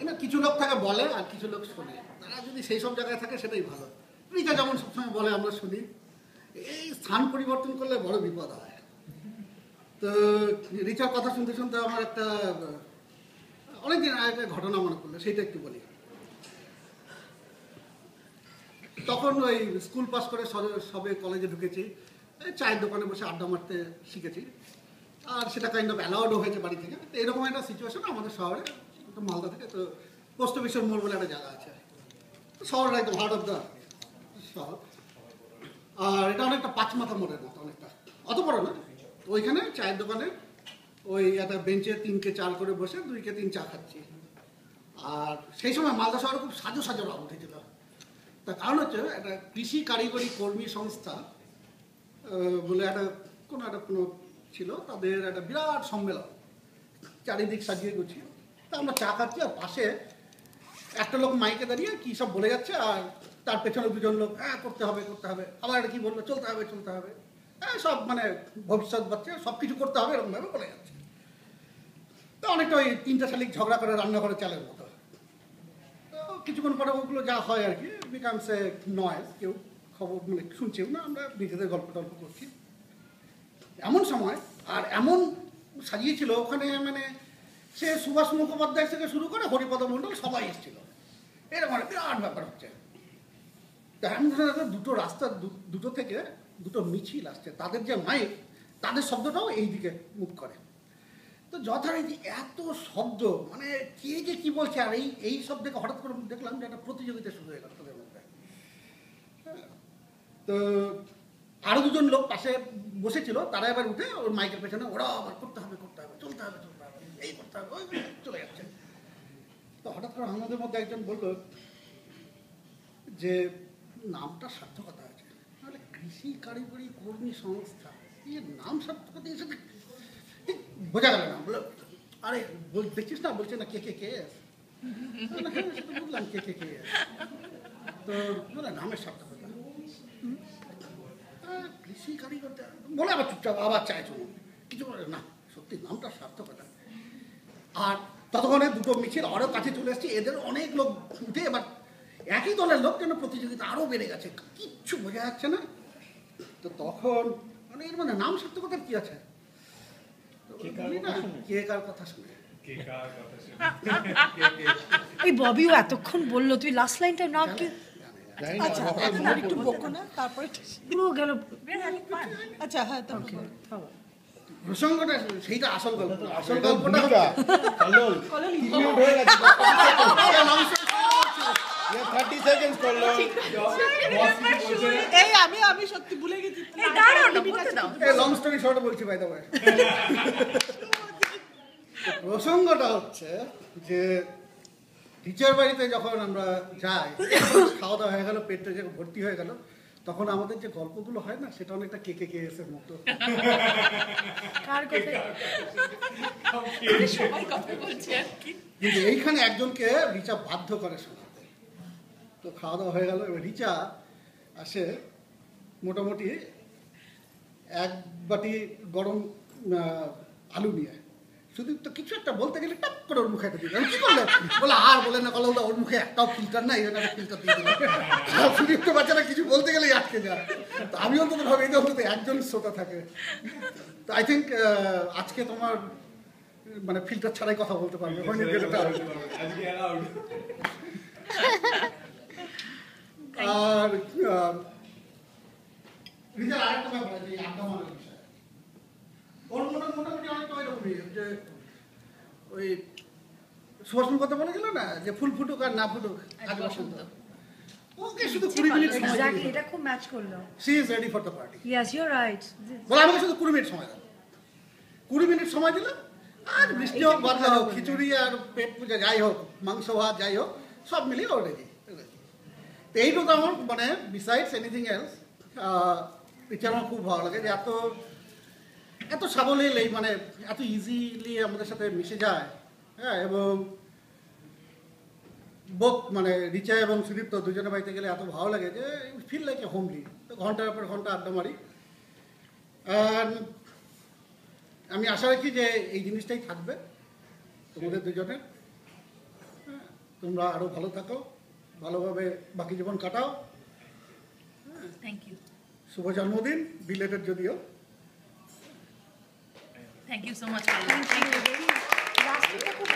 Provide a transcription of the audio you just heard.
এবার কিছু লোক থাকে বলে আর কিছু লোক শোনে, তারা যদি সেই সব জায়গায় থাকে সেটাই ভালো। রিচা যেমন সবসময় বলে, আমরা শুনি, এই স্থান পরিবর্তন করলে বড় বিপদ হয়। তো রিচার কথা শুনতে শুনতে আমার একটা অনেকদিন আগে ঘটনা মনে পড়লো, সেইটা একটু বলি। তখন ওই স্কুল পাস করে সবে কলেজে ঢুকেছি, চায়ের দোকানে বসে আড্ডা মারতে শিখেছি, আর সেটা কাইন্ড অফ অ্যালাউডও হয়েছে বাড়ি থেকে। তো এরকম একটা সিচুয়েশন আমাদের শহরে, মালদা থেকে, তো পোস্ট অফিসের মোড় বলে একটা জায়গা আছে, শহরের একদম হার্ট অফ দ্য শহর। আর এটা অনেকটা পাঁচমাথা মোড়ের মতো, অনেকটা, অত বড় না। ওইখানে চায়ের দোকানে ওই একটা বেঞ্চে 3কে 4 করে বসে 2কে 3 চা খাচ্ছি। আর সেই সময় মালদা শহরে খুব সাজো সাজো রঙ উঠেছিল। তার কারণ হচ্ছে একটা কৃষি কারিগরি কর্মী সংস্থা বলে কোনো ছিল, তাদের একটা বিরাট সম্মেলন, চারিদিক সাজিয়ে গুছিয়ে। তা আমরা চা খাচ্ছি, আর পাশে একটা লোক মাইকে দাঁড়িয়ে কী সব বলে যাচ্ছে, আর তার পেছনে দুজন লোক করতে হবে করতে হবে, আবার একটা কী বললো, চলতে হবে চলতে হবে, সব মানে ভবিষ্যৎ বাচ্চা সব কিছু করতে হবে এরকমভাবে বলে যাচ্ছে। তো অনেকটা ওই 3টা শালিক ঝগড়া করে রান্নাঘরে চালের মতো। তো কিছুক্ষণ পরে ওগুলো যা হয় আর কি, বিকামস এ নয়েজ, কেউ খবর মানে শুনছেও না, আমরা নিজেদের গল্প টল্প করছি। এমন সময় আর এমন সাজিয়েছিল ওখানে, মানে সে সুভাষ মুখোপাধ্যায় থেকে শুরু করে হরিপদ মণ্ডল সবাই এসেছিল, এরকম বিরাট ব্যাপার হচ্ছে। এমন ধরনের দুটো রাস্তা, দুটো থেকে দুটো মিছিল আসছে, তাদের যে মাইক, তাদের শব্দটাও এই দিকে মুখ করে। তো যথারীতি এত শব্দ, মানে কে যে কি বলছে, আর এই সব দেখে হঠাৎ করে দেখলাম যে একটা প্রতিযোগিতা শুরু হয়ে গেল তাদের মধ্যে। তো আরো দুজন লোক পাশে বসেছিল, তারা এবার উঠে ওর মাইকের পেছনে, ওরা আবার করতে হবে করতে হবে, চলতে হবে চলতে হবে, এই করতে হবে, ওই চলে যাচ্ছে। তো হঠাৎ করে আমাদের মধ্যে একজন বললো যে নামটা সার্থকতা আছে, তাহলে কৃষি কারিগরি কর্মী সংস্থা, এই নাম সার্থকতা এসে বোঝা গেল না। বলো আরে দেখছিস না, বলছে না কে কে কে বুঝলাম কে কে কে, তো বলে নামের সার্থকতা কৃষি কারিগর বলে, আবার চুপচাপ আবার চাইছো কিছু বলে না, সত্যি নামটা সার্থকতা। আর ততক্ষণে দুটো মিছিল আরও কাছে চলে এসছে, এদের অনেক লোক উঠে, এবার একই দলের লোক যেন প্রতিযোগিতা আরও বেড়ে গেছে, কিচ্ছু বোঝা যাচ্ছে না। তো তখন মানে এর মানে নাম সার্থকতার কি আছে, কে কার কথা শুনে। এই ববিও এতক্ষণ বললো, তুই লাস্ট লাইনটা না কি? আচ্ছা এখন আর একটু বকো না, তারপরে পুরো গেল। আচ্ছা হ্যাঁ, প্রসঙ্গটা সেইটা আসল গল্প, আসল গল্পটা আমি সত্যি ভুলে গেছি। লং স্টোরি শর্ট বলছি ভাই। তবে প্রসঙ্গটা হচ্ছে যে টিচার বাড়িতে যখন আমরা যাই, খাওয়া দাওয়া হয়ে গেল, পেটটা যে ভর্তি হয়ে গেল, তখন আমাদের যে গল্পগুলো হয় না, সেটা অনেকটা কে কে কে এর মতো। কিন্তু এইখানে একজনকে রিচা বাধ্য করে শোনাতে। তো খাওয়া দাওয়া হয়ে গেল, এবার রিচা আসে মোটামুটি 1 বাটি গরম আলু নিয়ে। সুদীপ তো কিছু একটা বলতে গেলে টপ করে ওর মুখে একটা দিল, কি করলে বলে, আর বলে না কল, ওর মুখে একটাও ফিল্টার নাই, এই জন্য ফিল্টার দিয়ে দিল। সুদীপ তো বাচ্চারা কিছু বলতে গেলেই আটকে যায়। তো আমি অন্তত ভাবি এই অন্তত একজন শ্রোতা থাকে। তো আই থিঙ্ক আজকে তোমার মানে ফিল্টার ছাড়াই কথা বলতে পারবে। আর রিজার আরেকটা ব্যাপার আছে, এই আড্ডা মারার বিষয়। ওর মোটামুটি অনেকটা ওই রকমই, যে ওই সুভাষ কথা বলে গেল না, যে ফুল ফুটুক আর না ফুটুক আজ বসন্ত, ওকে শুধু 20 মিনিট সময় এক্স্যাক্টলি, এটা খুব ম্যাচ করলো। She is ready for the party. Yes, you are right. বলে আমাকে শুধু 20 মিনিট সময় দাও। 20 মিনিট সময় দিল, আর বৃষ্টি হোক, বাদলা হোক, খিচুড়ি আর পেট পূজা যাই হোক, মাংস ভাত যাই হোক, সব মিলিয়ে ও রেডি। তো এইটা তো আমার মানে বিসাইডস এনিথিং এলস, এটা আমার খুব ভালো লাগে যে এত সাবলীল, এই মানে এত ইজিলি আমাদের সাথে মিশে যায়। হ্যাঁ, এবং বোধ মানে রিচা এবং সুদীপ তো দুজনে বাড়িতে গেলে এত ভালো লাগে যে ফিল লাইক এ হোমলি। তো ঘন্টার পর ঘন্টা আড্ডা মারি। আমি আশা রাখি যে এই জিনিসটাই থাকবে তোমাদের দুজনের। তোমরা আরও ভালো থাকো, ভালোভাবে বাকি জীবন কাটাও। থ্যাংক ইউ, শুভ জন্মদিন, বিলেটেড যদিও। Thank you so much. Thank you.